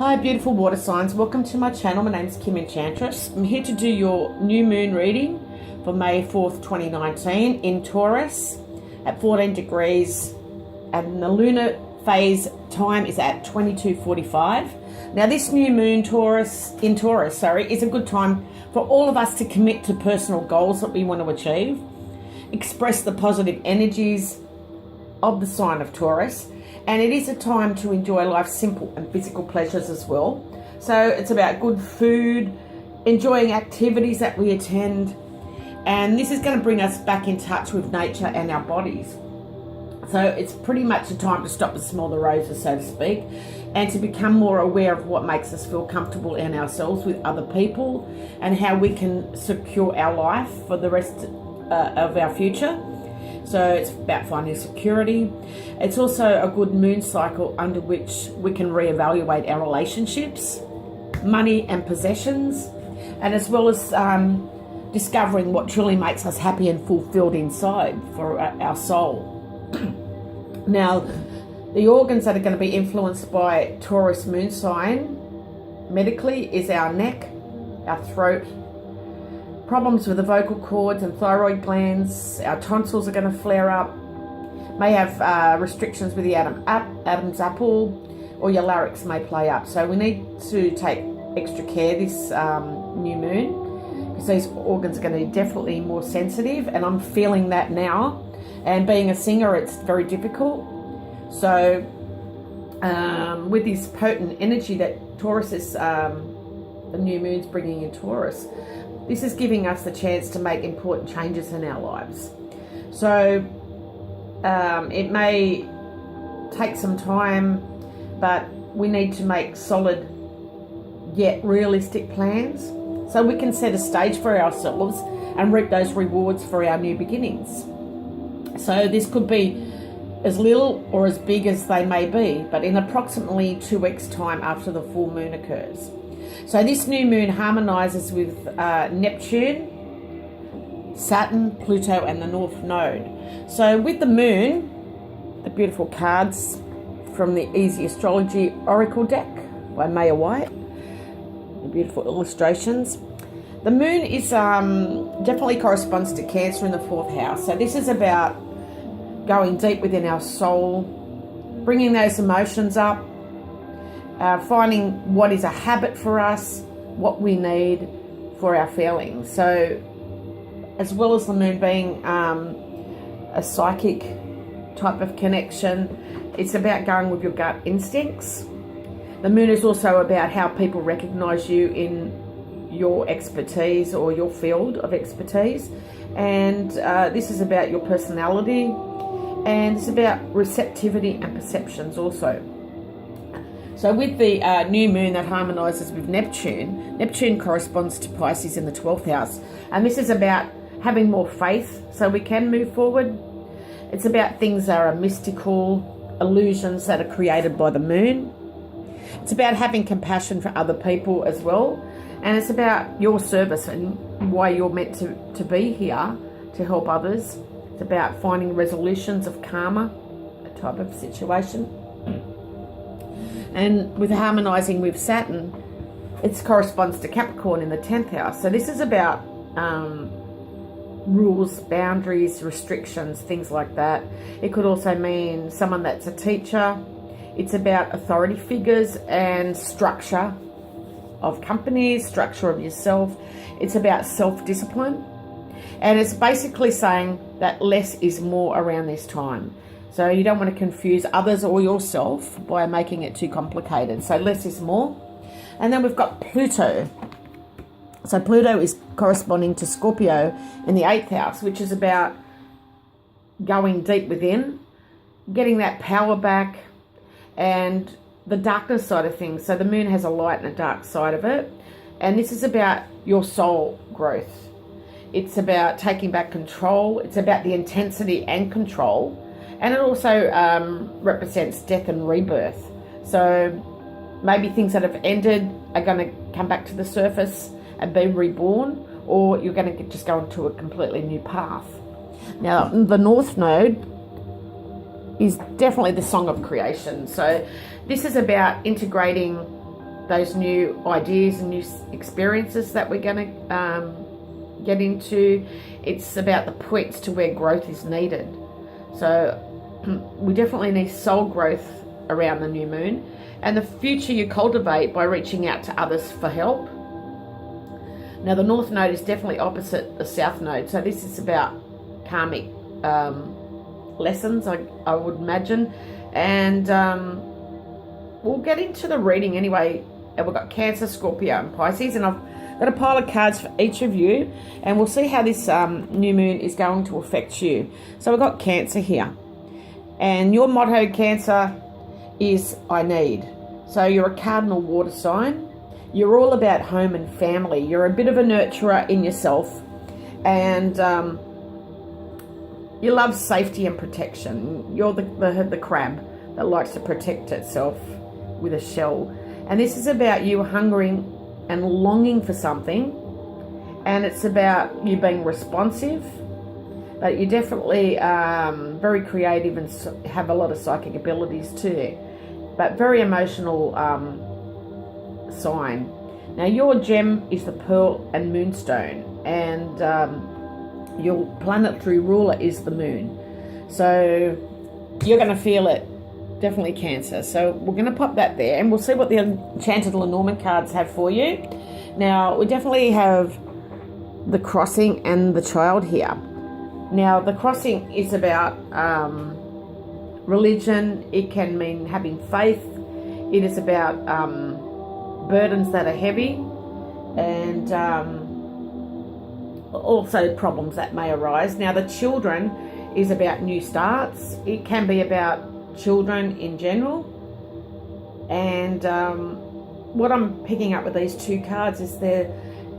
Hi beautiful water signs, welcome to my channel. My name is Kim Enchantress. I'm here to do your new moon reading for May 4th 2019 in Taurus at 14 degrees, and the lunar phase time is at 22:45. Now this new moon in Taurus is a good time for all of us to commit to personal goals that we want to achieve, express the positive energies of the sign of Taurus. And it is a time to enjoy life's simple and physical pleasures as well. So it's about good food, enjoying activities that we attend. And this is going to bring us back in touch with nature and our bodies. So it's pretty much a time to stop and smell the roses, so to speak, and to become more aware of what makes us feel comfortable in ourselves with other people and how we can secure our life for the rest of our future. So it's about finding security. It's also a good moon cycle under which we can reevaluate our relationships, money and possessions, and as well as discovering what truly makes us happy and fulfilled inside for our soul. Now, the organs that are going to be influenced by Taurus moon sign medically is our neck, our throat, problems with the vocal cords and thyroid glands. Our tonsils are going to flare up. May have restrictions with the Adam's apple, or your larynx may play up. So we need to take extra care this new moon, because these organs are going to be definitely more sensitive, and I'm feeling that now. And being a singer, it's very difficult. So with this potent energy that Taurus is, the new moon's bringing in Taurus, this is giving us the chance to make important changes in our lives. So it may take some time, but we need to make solid yet realistic plans so we can set a stage for ourselves and reap those rewards for our new beginnings. So this could be as little or as big as they may be, but in approximately 2 weeks' time after the full moon occurs. So this new moon harmonizes with Neptune, Saturn, Pluto, and the North Node. So with the moon, the beautiful cards from the Easy Astrology Oracle deck by Maya White, the beautiful illustrations. The moon is definitely corresponds to Cancer in the 4th house. So this is about going deep within our soul, bringing those emotions up, finding what is a habit for us, what we need for our feelings. So as well as the moon being a psychic type of connection, it's about going with your gut instincts. The moon is also about how people recognize you in your expertise or your field of expertise. And this is about your personality, and it's about receptivity and perceptions also. So with the new moon that harmonizes with Neptune, Neptune corresponds to Pisces in the 12th house. And this is about having more faith so we can move forward. It's about things that are mystical, illusions that are created by the moon. It's about having compassion for other people as well. And it's about your service and why you're meant to be here to help others. It's about finding resolutions of karma, a type of situation. And with harmonizing with Saturn, it corresponds to Capricorn in the 10th house. So this is about rules, boundaries, restrictions, things like that. It could also mean someone that's a teacher. It's about authority figures and structure of companies, structure of yourself. It's about self-discipline. And it's basically saying that less is more around this time. So you don't want to confuse others or yourself by making it too complicated. So less is more. And then we've got Pluto. So Pluto is corresponding to Scorpio in the 8th house, which is about going deep within, getting that power back, and the darkness side of things. So the moon has a light and a dark side of it. And this is about your soul growth. It's about taking back control. It's about the intensity and control. And it also represents death and rebirth. So maybe things that have ended are going to come back to the surface and be reborn, or you're going to just go into a completely new path. Now, the North Node is definitely the song of creation. So this is about integrating those new ideas and new experiences that we're going to get into. It's about the points to where growth is needed. So we definitely need soul growth around the new moon, and the future you cultivate by reaching out to others for help. Now the North Node is definitely opposite the South Node, so this is about karmic lessons, I would imagine. And we'll get into the reading anyway. And we've got Cancer, Scorpio and Pisces, and I've got a pile of cards for each of you, and we'll see how this new moon is going to affect you. So we've got Cancer here, and your motto, Cancer, is I need. So you're a cardinal water sign. You're all about home and family. You're a bit of a nurturer in yourself, and you love safety and protection. You're the crab that likes to protect itself with a shell. And this is about you hungering and longing for something, and it's about you being responsive, but you're definitely very creative and have a lot of psychic abilities too, but very emotional sign. Now your gem is the pearl and moonstone, and your planetary ruler is the moon, so you're going to feel it. Definitely Cancer. So we're going to pop that there, and we'll see what the Enchanted Lenormand cards have for you. Now we definitely have the Crossing and the Child here. Now the Crossing is about religion. It can mean having faith. It is about burdens that are heavy, and also problems that may arise. Now the Children is about new starts. It can be about children in general, and what I'm picking up with these two cards is there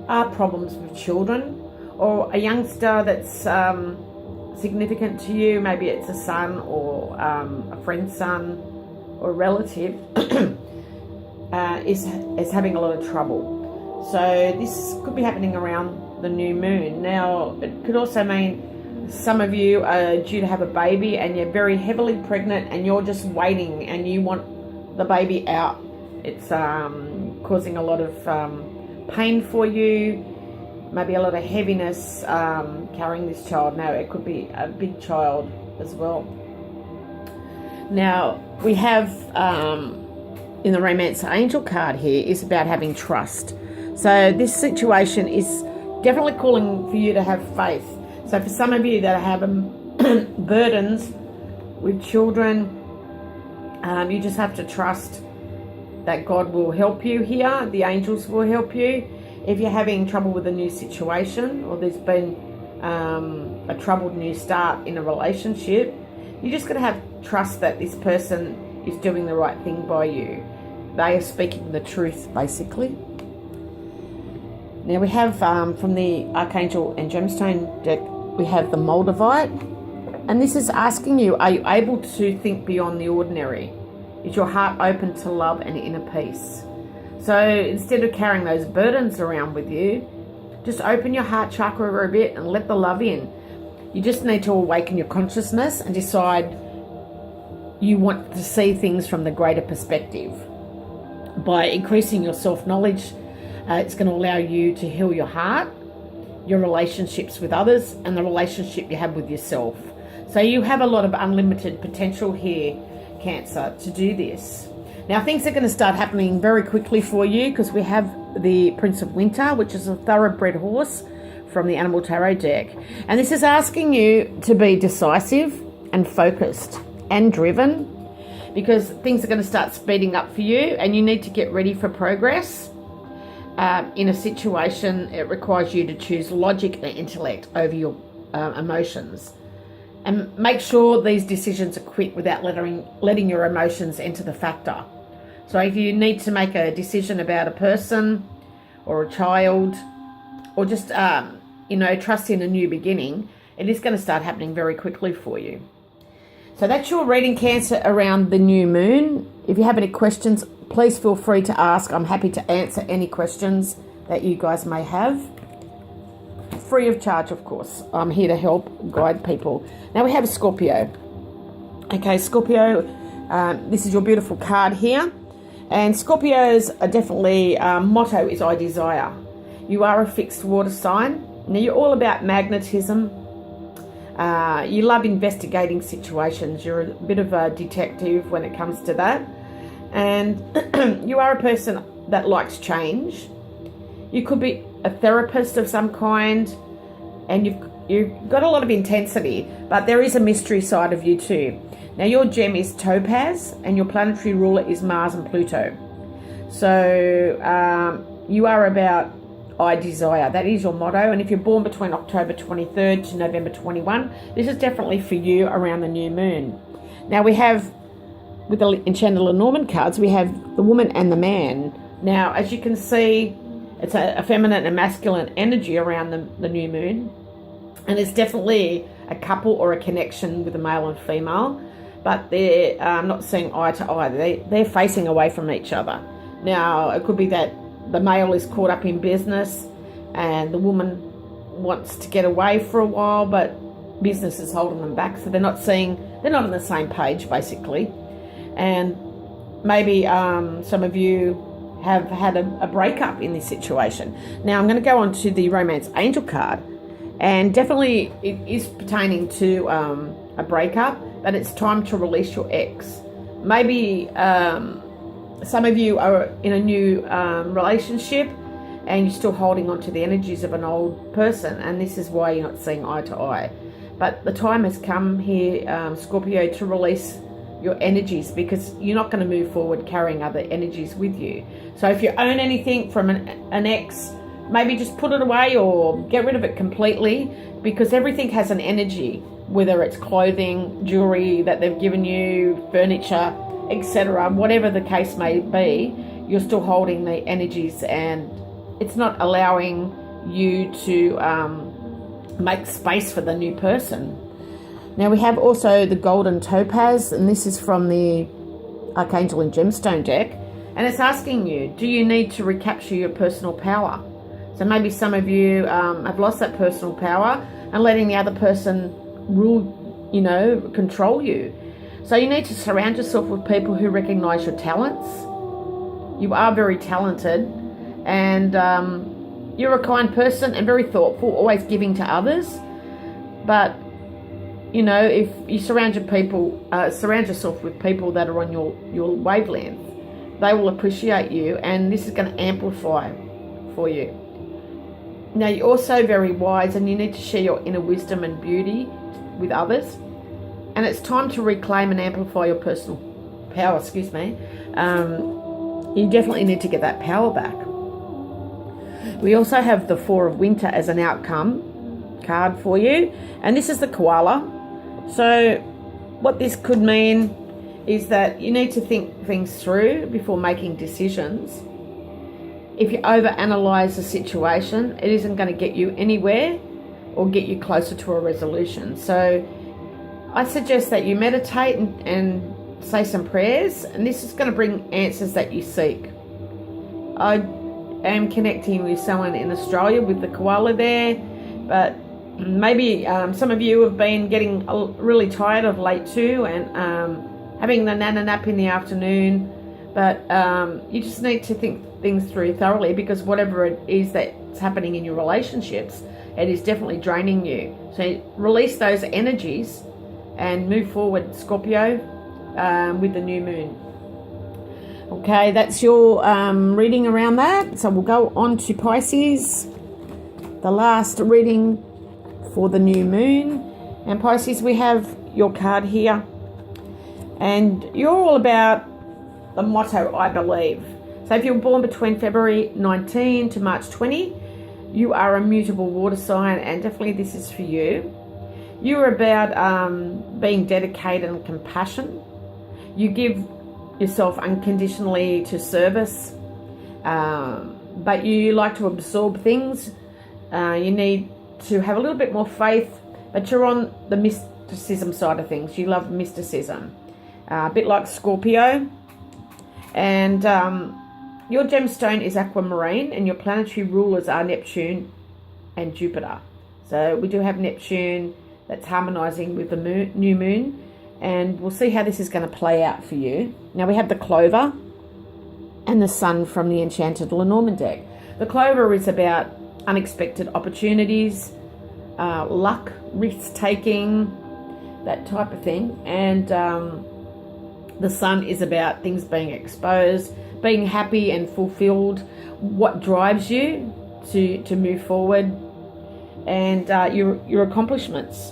are problems with children, or a youngster that's significant to you. Maybe it's a son or a friend's son or a relative is having a lot of trouble. So this could be happening around the new moon. Now it could also mean some of you are due to have a baby, and you're very heavily pregnant, and you're just waiting and you want the baby out. It's causing a lot of pain for you, maybe a lot of heaviness carrying this child. Now it could be a big child as well. Now we have in the Romance Angel card here is about having trust. So this situation is definitely calling for you to have faith. So for some of you that have burdens with children, you just have to trust that God will help you here. The angels will help you. If you're having trouble with a new situation, or there's been a troubled new start in a relationship, you just got to have trust that this person is doing the right thing by you. They are speaking the truth, basically. Now we have from the Archangel and Gemstone deck, we have the Moldavite, and this is asking you, are you able to think beyond the ordinary? Is your heart open to love and inner peace? So instead of carrying those burdens around with you, just open your heart chakra a bit and let the love in. You just need to awaken your consciousness and decide you want to see things from the greater perspective. By increasing your self-knowledge, it's going to allow you to heal your heart, your relationships with others, and the relationship you have with yourself. So you have a lot of unlimited potential here, Cancer, to do this. Now things are going to start happening very quickly for you, because we have the Prince of Winter, which is a thoroughbred horse from the Animal Tarot deck. And this is asking you to be decisive and focused and driven, because things are going to start speeding up for you, and you need to get ready for progress. In a situation, it requires you to choose logic and intellect over your emotions. And make sure these decisions are quick without letting your emotions enter the factor. So if you need to make a decision about a person or a child, or just, trust in a new beginning, it is going to start happening very quickly for you. So that's your reading, Cancer, around the new moon. If you have any questions, please feel free to ask. I'm happy to answer any questions that you guys may have. Free of charge, of course. I'm here to help guide people. Now we have Scorpio. Okay, Scorpio, this is your beautiful card here. And Scorpios are definitely, motto is I desire. You are a fixed water sign. Now you're all about magnetism. You love investigating situations. You're a bit of a detective when it comes to that. And you are a person that likes change. You could be a therapist of some kind, and you've got a lot of intensity, but there is a mystery side of you too. Now your gem is topaz, and your planetary ruler is Mars and Pluto. So you are about I desire. That is your motto. And if you're born between October 23rd to November 21, this is definitely for you around the new moon. Now we have, with the Enchanted Lenormand cards, we have the woman and the man. Now, as you can see, it's a feminine and masculine energy around the new moon. And it's definitely a couple or a connection with a male and female. But they're not seeing eye to eye. They're facing away from each other. Now, it could be that the male is caught up in business and the woman wants to get away for a while, but business is holding them back. So they're not on the same page, basically. And maybe some of you have had a breakup in this situation. Now, I'm going to go on to the Romance Angel card. And definitely it is pertaining to a breakup, but it's time to release your ex. Maybe some of you are in a new relationship and you're still holding on to the energies of an old person, and this is why you're not seeing eye to eye. But the time has come here, Scorpio, to release your energies, because you're not going to move forward carrying other energies with you. So if you own anything from an ex, maybe just put it away or get rid of it completely, because everything has an energy, whether it's clothing, jewelry that they've given you, furniture, etc. Whatever the case may be, you're still holding the energies, and it's not allowing you to make space for the new person. Now we have also the Golden Topaz, and this is from the Archangel and Gemstone deck, and it's asking you, do you need to recapture your personal power? So maybe some of you have lost that personal power and letting the other person rule, control you. So you need to surround yourself with people who recognize your talents. You are very talented, and you're a kind person and very thoughtful, always giving to others. But if you surround yourself with people that are on your wavelength, they will appreciate you, and this is going to amplify for you. Now, you're also very wise, and you need to share your inner wisdom and beauty with others. And it's time to reclaim and amplify your personal power, You definitely need to get that power back. We also have the Four of Winter as an outcome card for you. And this is the koala. So what this could mean is that you need to think things through before making decisions. If you overanalyze the situation, it isn't going to get you anywhere or get you closer to a resolution. So I suggest that you meditate and say some prayers, and this is going to bring answers that you seek. I am connecting with someone in Australia with the koala there, but maybe some of you have been getting really tired of late too, and having the nana nap in the afternoon, but you just need to think things through thoroughly, because whatever it is that's happening in your relationships, it is definitely draining you. So release those energies and move forward, Scorpio, with the new moon. Okay, that's your reading around that. So we'll go on to Pisces, the last reading for the new moon. And Pisces, we have your card here, and you're all about the motto, I believe. So if you're born between February 19 to March 20, you are a mutable water sign, and definitely this is for you. You're about being dedicated and compassion. You give yourself unconditionally to service, but you like to absorb things. You need to have a little bit more faith, but you're on the mysticism side of things. You love mysticism, a bit like Scorpio. And your gemstone is aquamarine, and your planetary rulers are Neptune and Jupiter. So we do have Neptune that's harmonizing with the new moon, and we'll see how this is going to play out for you. Now we have the clover, and the Sun from the Enchanted Lenormand deck. The Clover is about unexpected opportunities, luck, risk-taking, that type of thing. And the Sun is about things being exposed, being happy and fulfilled, what drives you to move forward, and your accomplishments.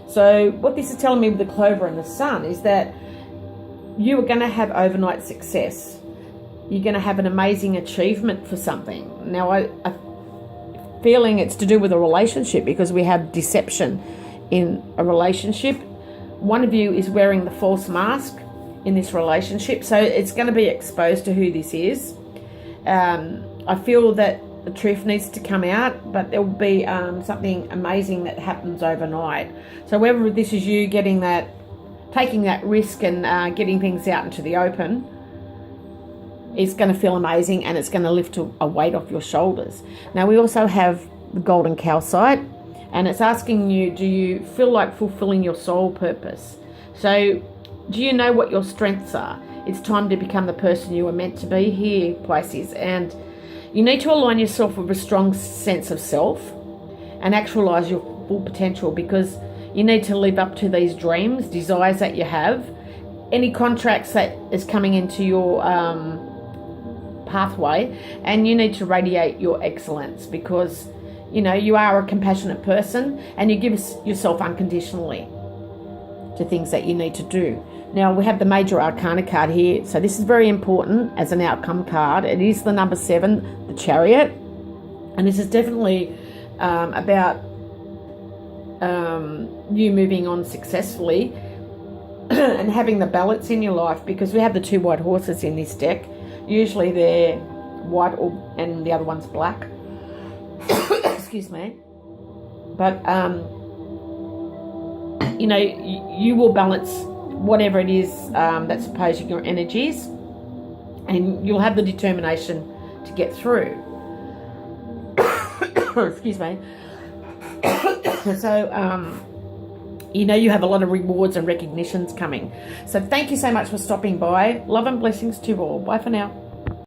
So what this is telling me with the Clover and the Sun is that you are going to have overnight success. You're going to have an amazing achievement for something. Now, I'm feeling it's to do with a relationship, because we have deception in a relationship. One of you is wearing the false mask in this relationship, so it's going to be exposed to who this is. I feel that the truth needs to come out, but there will be something amazing that happens overnight. So whether this is you taking that risk and getting things out into the open, it's going to feel amazing, and it's going to lift a weight off your shoulders. Now, we also have the Golden Calcite, and it's asking you, do you feel like fulfilling your soul purpose? So do you know what your strengths are? It's time to become the person you are meant to be here, Pisces. And you need to align yourself with a strong sense of self and actualize your full potential, because you need to live up to these dreams, desires that you have. Any contracts that is coming into your pathway, and you need to radiate your excellence, because you are a compassionate person, and you give yourself unconditionally to things that you need to do. Now, we have the Major Arcana card here, so this is very important as an outcome card. It is the number 7, the Chariot, and this is definitely about you moving on successfully and having the balance in your life, because we have the 2 white horses in this deck. Usually they're white and the other one's black. Excuse me. But, you will balance whatever it is that's opposing your energies, and you'll have the determination to get through. Excuse me. So, you have a lot of rewards and recognitions coming. So thank you so much for stopping by. Love and blessings to you all. Bye for now.